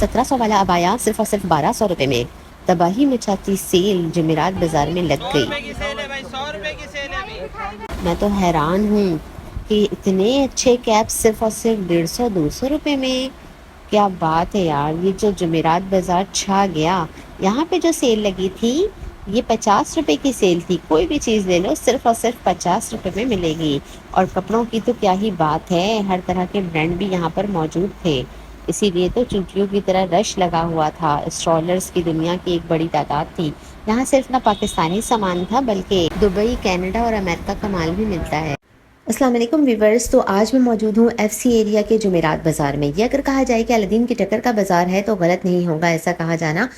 1700 वाला अबाया सिर्फ और सिर्फ 1200 रुपये में। तबाही मचाती सेल जमेरात बाजार में लग गई। 100 रुपए की सेल है भाई, 100 रुपए की सेल है अभी। मैं तो हैरान हूँ कि इतने अच्छे कैप सिर्फ और सिर्फ 150-200 रुपये में। क्या बात है यार, ये जो जमेरात बाजार छा गया। यहाँ पे जो सेल लगी थी ये 50 रुपए की सेल थी। कोई भी चीज़ ले लो सिर्फ और सिर्फ 50 रुपए में मिलेगी। और कपड़ों की तो क्या ही बात है, हर तरह के ब्रांड भी यहाँ पर मौजूद थे। इसीलिए तो चुटकियों की तरह रश लगा हुआ था। स्टॉलर्स की दुनिया की एक बड़ी तादाद थी। यहाँ सिर्फ ना पाकिस्तानी सामान था बल्कि दुबई, कनाडा और अमेरिका का माल भी मिलता है। अस्सलाम वालेकुम व्यूवर्स, तो आज मैं मौजूद हूँ एफसी एरिया के जुमेरात बाज़ार में। ये अगर कहा जाए कि अलादीन की टक्कर का बाज़ार है तो गलत नहीं होगा ऐसा कहा जाना,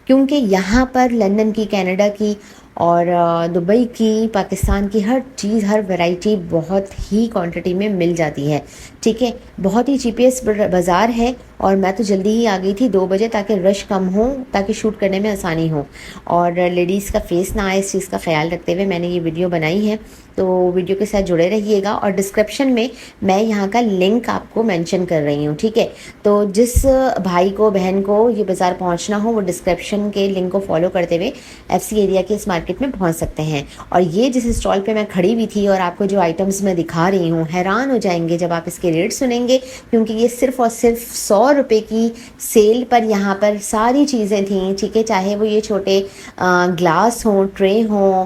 क्योंकि यहाँ पर लंदन की, कनाडा की और दुबई की, पाकिस्तान की हर चीज़, हर वैरायटी बहुत ही क्वांटिटी में मिल जाती है। ठीक है, बहुत ही चीपेस्ट बाज़ार है। और मैं तो जल्दी ही आ गई थी 2 बजे ताकि रश कम हो, ताकि शूट करने में आसानी हो और लेडीज़ का फेस ना आए, इस चीज़ का ख्याल रखते हुए मैंने ये वीडियो बनाई है। तो वीडियो के साथ जुड़े रहिएगा और डिस्क्रिप्शन में मैं यहाँ का लिंक आपको मेंशन कर रही हूँ। ठीक है, तो जिस भाई को, बहन को ये बाज़ार पहुँचना हो वो डिस्क्रिप्शन के लिंक को फॉलो करते हुए एफसी एरिया के इस मार्केट में पहुँच सकते हैं। और ये जिस स्टॉल पे मैं खड़ी हुई थी और आपको जो आइटम्स मैं दिखा रही हूँ, हैरान हो जाएंगे जब आप इसके रेट सुनेंगे, क्योंकि ये सिर्फ और सिर्फ 100 रुपये की सेल पर यहाँ पर सारी चीज़ें थीं। ठीक है, चाहे वो ये छोटे ग्लास हों, ट्रे हों,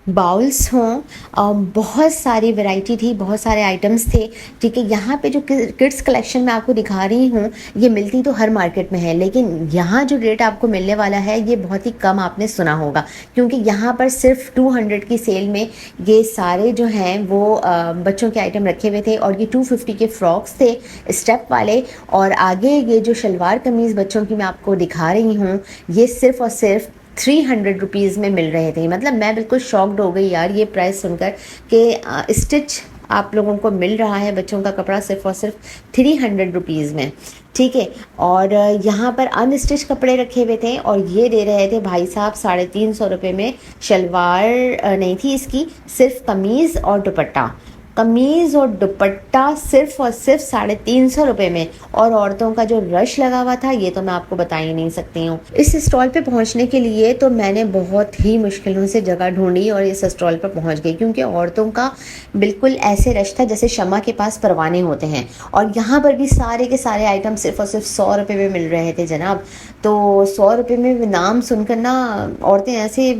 बाउल्स हों, बहुत सारी वैरायटी थी, बहुत सारे आइटम्स थे। ठीक है, यहाँ पे जो किड्स कलेक्शन मैं आपको दिखा रही हूँ ये मिलती तो हर मार्केट में है, लेकिन यहाँ जो रेट आपको मिलने वाला है ये बहुत ही कम आपने सुना होगा, क्योंकि यहाँ पर सिर्फ 200 की सेल में ये सारे जो हैं वो बच्चों के आइटम रखे हुए थे। और ये 250 के फ्रॉक्स थे स्टेप वाले। और आगे ये जो शलवार कमीज़ बच्चों की मैं आपको दिखा रही हूँ ये सिर्फ और सिर्फ 300 रुपीज़ में मिल रहे थे। मतलब मैं बिल्कुल शॉक्ड हो गई यार ये प्राइस सुनकर कि स्टिच आप लोगों को मिल रहा है बच्चों का कपड़ा सिर्फ और सिर्फ 300 रुपीज़ में। ठीक है, और यहाँ पर अनस्टिच कपड़े रखे हुए थे और ये दे रहे थे भाई साहब 350 रुपये में। शलवार नहीं थी इसकी, सिर्फ कमीज़ और दुपट्टा। कमीज़ और दुपट्टा सिर्फ और सिर्फ 350 रुपये में। और औरतों का जो रश लगा हुआ था ये तो मैं आपको बता ही नहीं सकती हूँ। इस स्टॉल पे पहुँचने के लिए तो मैंने बहुत ही मुश्किलों से जगह ढूंढी और इस स्टॉल पर पहुँच गई, क्योंकि औरतों का बिल्कुल ऐसे रश था जैसे शम्मा के पास परवाने होते हैं। और यहाँ पर भी सारे के सारे आइटम सिर्फ और सिर्फ 100 रुपये में मिल रहे थे जनाब। तो 100 रुपये में नाम सुनकर ना औरतें ऐसे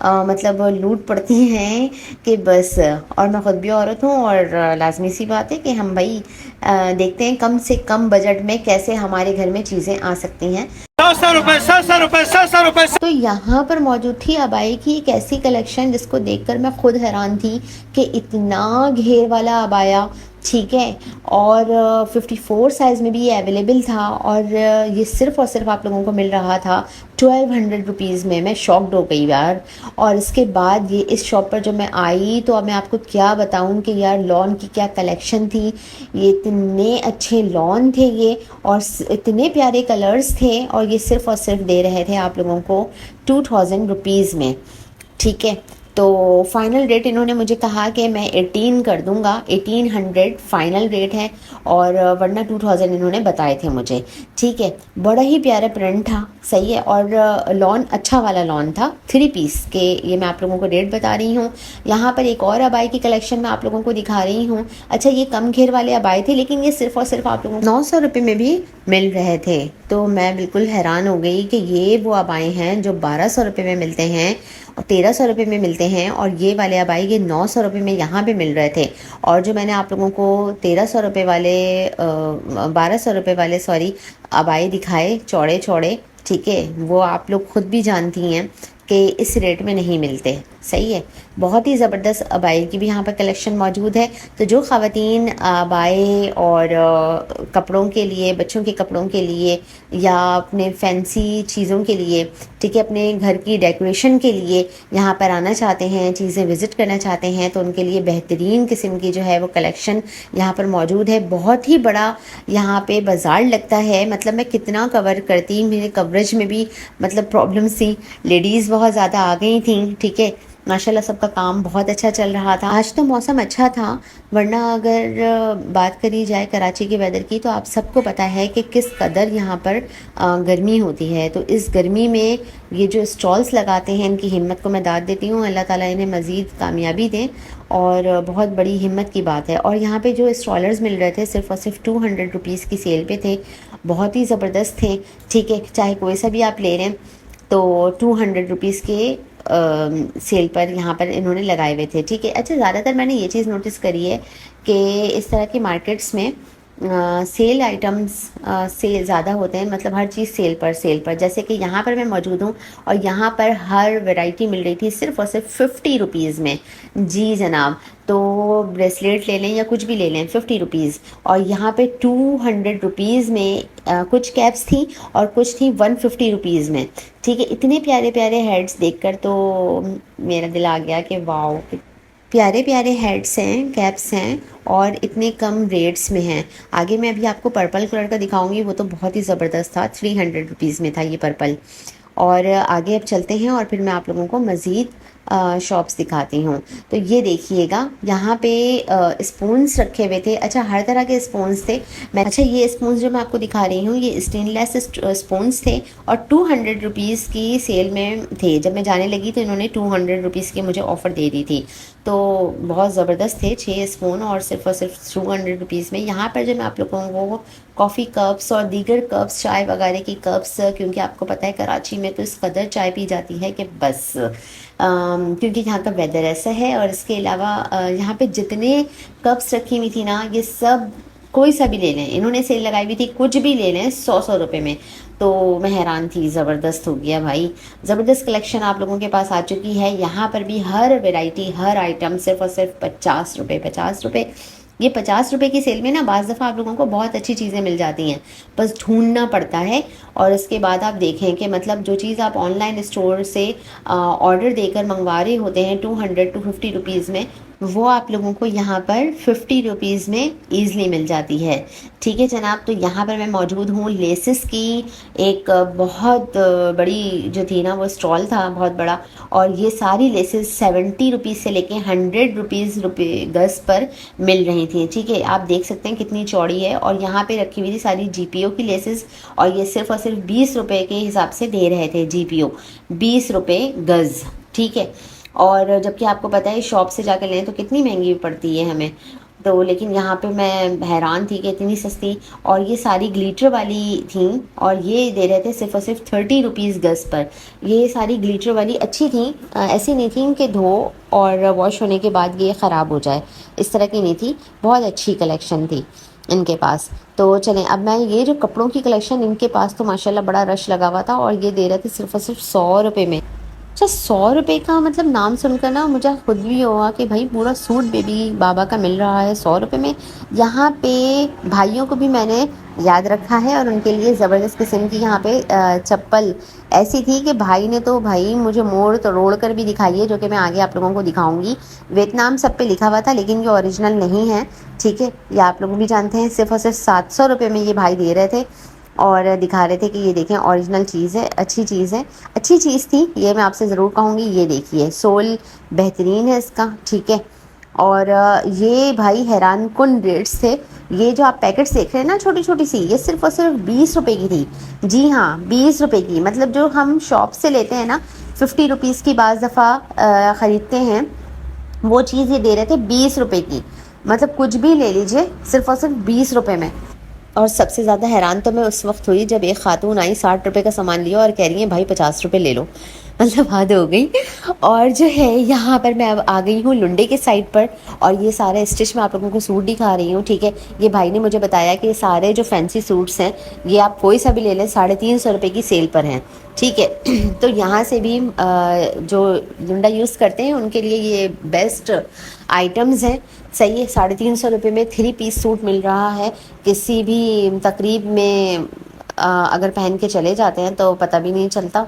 मतलब लूट पड़ती हैं कि बस। और मैं खुद भी औरत हूँ और लाजमी सी बात है कि हम भाई देखते हैं कम से कम बजट में कैसे हमारे घर में चीज़ें आ सकती हैं। 100 रुपए, 100 रुपए, 100 रुपए। तो यहाँ पर मौजूद थी अबाई की एक ऐसी कलेक्शन जिसको देखकर मैं खुद हैरान थी कि इतना घेर वाला अबाया। ठीक है, और 54 साइज़ में भी ये अवेलेबल था और ये सिर्फ और सिर्फ आप लोगों को मिल रहा था 1200 रुपीज़ में। मैं शॉक्ड हो गई यार। और इसके बाद ये इस शॉप पर जब मैं आई तो अब मैं आपको क्या बताऊं कि यार लॉन की क्या कलेक्शन थी। ये इतने अच्छे लॉन थे ये, और इतने प्यारे कलर्स थे, और ये सिर्फ और सिर्फ दे रहे थे आप लोगों को 2000 रुपीज़ में। ठीक है, तो फाइनल रेट इन्होंने मुझे कहा कि मैं 18 कर दूंगा, 1800 फाइनल रेट है, और वरना 2000 इन्होंने बताए थे मुझे। ठीक है, बड़ा ही प्यारा प्रिंट था, सही है, और लॉन अच्छा वाला लॉन था 3 पीस के। ये मैं आप लोगों को रेट बता रही हूँ। यहाँ पर एक और अबाई की कलेक्शन मैं आप लोगों को दिखा रही हूँ। अच्छा, ये कम घेर वाले अबाई थे, लेकिन ये सिर्फ और सिर्फ आप लोगों को 900 रुपये में भी मिल रहे थे। तो मैं बिल्कुल हैरान हो गई कि ये वो अबाई हैं जो 1200 रुपये में मिलते हैं और 1300 रुपये में मिलते हैं, और ये वाले अबाई ये 900 रुपये में यहाँ पे मिल रहे थे। और जो मैंने आप लोगों को 1300 रुपये वाले 1200 रुपये वाले सॉरी अबाई दिखाए चौड़े चौड़े, ठीक है, वो आप लोग खुद भी जानती हैं कि इस रेट में नहीं मिलते। सही है, बहुत ही ज़बरदस्त अबाई की भी यहाँ पर कलेक्शन मौजूद है। तो जो ख़वातीन अबाए और कपड़ों के लिए, बच्चों के कपड़ों के लिए या अपने फैंसी चीज़ों के लिए, ठीक है, अपने घर की डेकोरेशन के लिए यहाँ पर आना चाहते हैं, चीज़ें विज़िट करना चाहते हैं, तो उनके लिए बेहतरीन किस्म की जो है वो कलेक्शन यहाँ पर मौजूद है। बहुत ही बड़ा यहाँ पे बाज़ार लगता है। मतलब मैं कितना कवर करती, मेरे कवरेज में भी मतलब प्रॉब्लम सी, लेडीज़ बहुत ज़्यादा आ गई थी। ठीक है, माशाल्लाह सबका काम बहुत अच्छा चल रहा था। आज तो मौसम अच्छा था, वरना अगर बात करी जाए कराची के वेदर की तो आप सबको पता है कि किस कदर यहाँ पर गर्मी होती है। तो इस गर्मी में ये जो स्टॉल्स लगाते हैं इनकी हिम्मत को मैं दाद देती हूँ, अल्लाह ताला इन्हें मज़ीद कामयाबी दें और बहुत बड़ी हिम्मत की बात है। और यहाँ पे जो स्टॉलर्स मिल रहे थे सिर्फ़ और सिर्फ 200 रुपीज़ की सेल पे थे, बहुत ही ज़बरदस्त थे। ठीक है, चाहे कोई सा भी आप ले रहे हैं तो 200 रुपीज़ के सेल पर यहाँ पर इन्होंने लगाए हुए थे। ठीक है, अच्छा ज़्यादातर मैंने ये चीज़ नोटिस करी है कि इस तरह की मार्केट्स में सेल आइटम्स से ज़्यादा होते हैं, मतलब हर चीज़ सेल पर। जैसे कि यहाँ पर मैं मौजूद हूँ और यहाँ पर हर वैरायटी मिल रही थी सिर्फ़ और सिर्फ 50 रुपीज़ में। जी जनाब, तो ब्रेसलेट ले लें या कुछ भी ले लें 50 रुपीज़, और यहाँ पे 200 रुपीज़ में कुछ कैप्स थी और कुछ थी 150 रुपीज़ में। ठीक है, इतने प्यारे प्यारे हेड्स देखकर तो मेरा दिल आ गया कि वाओ, प्यारे प्यारे हेड्स हैं, कैप्स हैं और इतने कम रेट्स में हैं। आगे मैं अभी आपको पर्पल कलर का दिखाऊंगी, वो तो बहुत ही ज़बरदस्त था, 300 रुपीज़ में था ये पर्पल। और आगे अब चलते हैं और फिर मैं आप लोगों को मज़ीद शॉप्स दिखाती हूँ। तो ये देखिएगा यहाँ पे स्पून्स रखे हुए थे। अच्छा, हर तरह के स्पून्स थे। अच्छा, ये स्पून्स जो मैं आपको दिखा रही हूँ ये स्टेनलेस स्पून्स थे और 200 रुपीज़ की सेल में थे। जब मैं जाने लगी तो इन्होंने 200 रुपीज़ की मुझे ऑफ़र दे दी थी। तो बहुत ज़बरदस्त थे 6 स्पून और सिर्फ 200 रुपीज़ में। यहाँ पर जो मैं आप लोगों को कॉफ़ी कप्स और दीगर कप्स, चाय वगैरह की कप्स, क्योंकि आपको पता है कराची में तो इस कदर चाय पी जाती है कि बस, क्योंकि यहाँ का वेदर ऐसा है। और इसके अलावा यहाँ पे जितने कप्स रखी हुई थी ना, ये सब कोई सा भी ले लें, इन्होंने सेल लगाई हुई थी, कुछ भी ले लें 100 रुपये में। तो मैं हैरान थी, ज़बरदस्त हो गया भाई, ज़बरदस्त कलेक्शन आप लोगों के पास आ चुकी है। यहाँ पर भी हर वैरायटी, हर आइटम सिर्फ और सिर्फ 50 रुपये, 50 रुपये। ये 50 रुपये की सेल में ना बाज़ दफ़ा आप लोगों को बहुत अच्छी चीज़ें मिल जाती हैं, बस ढूंढना पड़ता है। और उसके बाद आप देखें कि मतलब जो चीज़ आप ऑनलाइन स्टोर से ऑर्डर देकर मंगवा रहे होते हैं 200 to 50 रुपीज़ में, वो आप लोगों को यहाँ पर 50 रुपीज़ में ईज़िली मिल जाती है। ठीक है जनाब, तो यहाँ पर मैं मौजूद हूँ। लेसिस की एक बहुत बड़ी जो थी ना वो स्टॉल था बहुत बड़ा, और ये सारी लेसेस 70 रुपीज़ से लेके 100 रुपये गज़ पर मिल रही थी। ठीक है, आप देख सकते हैं कितनी चौड़ी है। और यहाँ पे रखी हुई थी सारी जीपीओ की लेसेस, और ये सिर्फ और सिर्फ 20 रुपये के हिसाब से दे रहे थे जीपीओ, 20 रुपये गज़। ठीक है, और जबकि आपको पता है शॉप से जाकर लें तो कितनी महंगी पड़ती है हमें, तो लेकिन यहाँ पे मैं हैरान थी कि इतनी सस्ती। और ये सारी ग्लिटर वाली थी और ये दे रहे थे सिर्फ और सिर्फ 30 रुपीज़ गज़ पर। ये सारी ग्लिटर वाली अच्छी थी, ऐसी नहीं थी कि धो और वॉश होने के बाद ये ख़राब हो जाए, इस तरह की नहीं थी, बहुत अच्छी कलेक्शन थी इनके पास। तो चलें, अब मैं ये जो कपड़ों की कलेक्शन, इनके पास तो माशाल्लाह बड़ा रश लगा हुआ था और ये दे रहे थे सिर्फ और सिर्फ 100 रुपये में। अच्छा, 100 रुपये का मतलब नाम सुनकर ना मुझे खुद भी हुआ कि भाई पूरा सूट बेबी बाबा का मिल रहा है 100 रुपये में। यहाँ पे भाइयों को भी मैंने याद रखा है और उनके लिए ज़बरदस्त किस्म की यहाँ पे चप्पल ऐसी थी कि भाई ने तो भाई मुझे मोड़ तोड़ कर भी दिखाई है, जो कि मैं आगे आप लोगों को दिखाऊंगी। वियतनाम सब पे लिखा हुआ था लेकिन ये ओरिजिनल नहीं है। ठीक है, ये आप लोग भी जानते हैं, सिर्फ और सिर्फ 700 रुपये में ये भाई दे रहे थे और दिखा रहे थे कि ये देखें ओरिजिनल चीज़ है, अच्छी चीज़ है, अच्छी चीज़ थी ये, मैं आपसे ज़रूर कहूँगी। ये देखिए सोल बेहतरीन है इसका। ठीक है, और ये भाई हैरान कुन रेट्स थे। ये जो आप पैकेट्स देख रहे हैं ना छोटी छोटी सी, ये सिर्फ और सिर्फ 20 रुपये की थी। जी हाँ, 20 रुपये की, मतलब जो हम शॉप से लेते हैं ना 50 रुपीज़ की बाज़ दफ़ा ख़रीदते हैं, वो चीज़ ये दे रहे थे 20 रुपये की। मतलब कुछ भी ले लीजिए सिर्फ और सिर्फ 20 रुपये में। और सबसे ज़्यादा हैरान तो मैं उस वक्त हुई जब एक खातून आई, 60 रुपये का सामान लिया और कह रही है भाई 50 रुपये ले लो, मतलब हद हो गई। और जो है यहाँ पर मैं अब आ गई हूँ लुंडे के साइड पर, और ये सारे स्टिच में आप लोगों को सूट दिखा रही हूँ। ठीक है, ये भाई ने मुझे बताया कि सारे जो फैंसी सूट्स हैं ये आप कोई सा भी ले लें 350 रुपये की सेल पर हैं। ठीक है, तो यहाँ से भी जो लुंडा यूज़ करते हैं उनके लिए ये बेस्ट आइटम्स हैं। सही है, 350 रुपये में 3 पीस सूट मिल रहा है। किसी भी तकरीब में अगर पहन के चले जाते हैं तो पता भी नहीं चलता,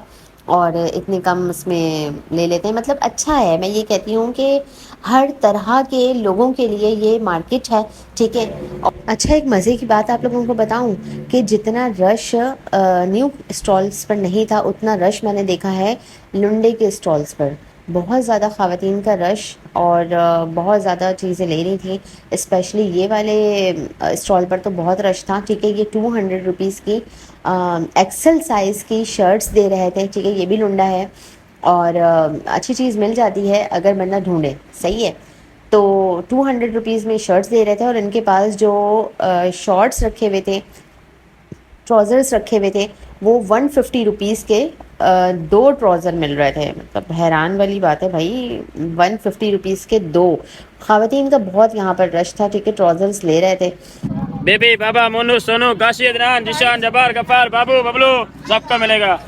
और इतने कम इसमें ले लेते हैं। मतलब अच्छा है, मैं ये कहती हूँ कि हर तरह के लोगों के लिए ये मार्केट है। ठीक है, अच्छा एक मज़े की बात आप लोगों को बताऊं कि जितना रश न्यू स्टॉल्स पर नहीं था, उतना रश मैंने देखा है लुंडे के स्टॉल्स पर। बहुत ज़्यादा ख़वातीन का रश और बहुत ज़्यादा चीज़ें ले रही थी। स्पेशली ये वाले स्टॉल पर तो बहुत रश था। ठीक है, ये 200 रुपीज़ की एक्सेल साइज़ की शर्ट्स दे रहे थे। ठीक है, ये भी लुंडा है और अच्छी चीज़ मिल जाती है अगर बंदा ढूंढे। सही है, तो 200 रुपीज़ में शर्ट्स दे रहे थे और इनके पास जो शॉर्ट्स रखे हुए थे, ट्राउज़र्स रखे हुए थे, वो 150 रुपीज़ के दो ट्राउज़र मिल रहे थे। मतलब हैरान वाली बात है भाई, 150 रुपीज़ के दो। ख़वातीन का बहुत यहाँ पर रश था। ठीक है, ट्राउज़र्स ले रहे थे। बेबी, बाबा, मोनू, सोनू, काशी, अदनान, जिशान, जब्बार, गफ्फार, बाबू, बबलू, सबका मिलेगा।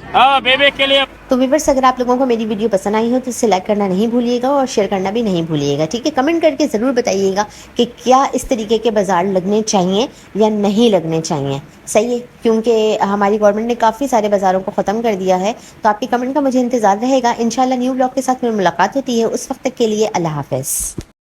हाँ, बेबी के लिए। तो व्यूअर्स, अगर आप लोगों को मेरी वीडियो पसंद आई हो तो इसे लाइक करना नहीं भूलिएगा और शेयर करना भी नहीं भूलिएगा। ठीक है, कमेंट करके ज़रूर बताइएगा कि क्या इस तरीके के बाज़ार लगने चाहिए या नहीं लगने चाहिए। सही है, क्योंकि हमारी गवर्नमेंट ने काफ़ी सारे बाज़ारों को ख़त्म कर दिया है। तो आपके कमेंट का मुझे इंतज़ार रहेगा। इंशाल्लाह न्यू ब्लॉग के साथ फिर मुलाकात होती है। उस वक्त तक के लिए अल्लाह हाफ़िज़।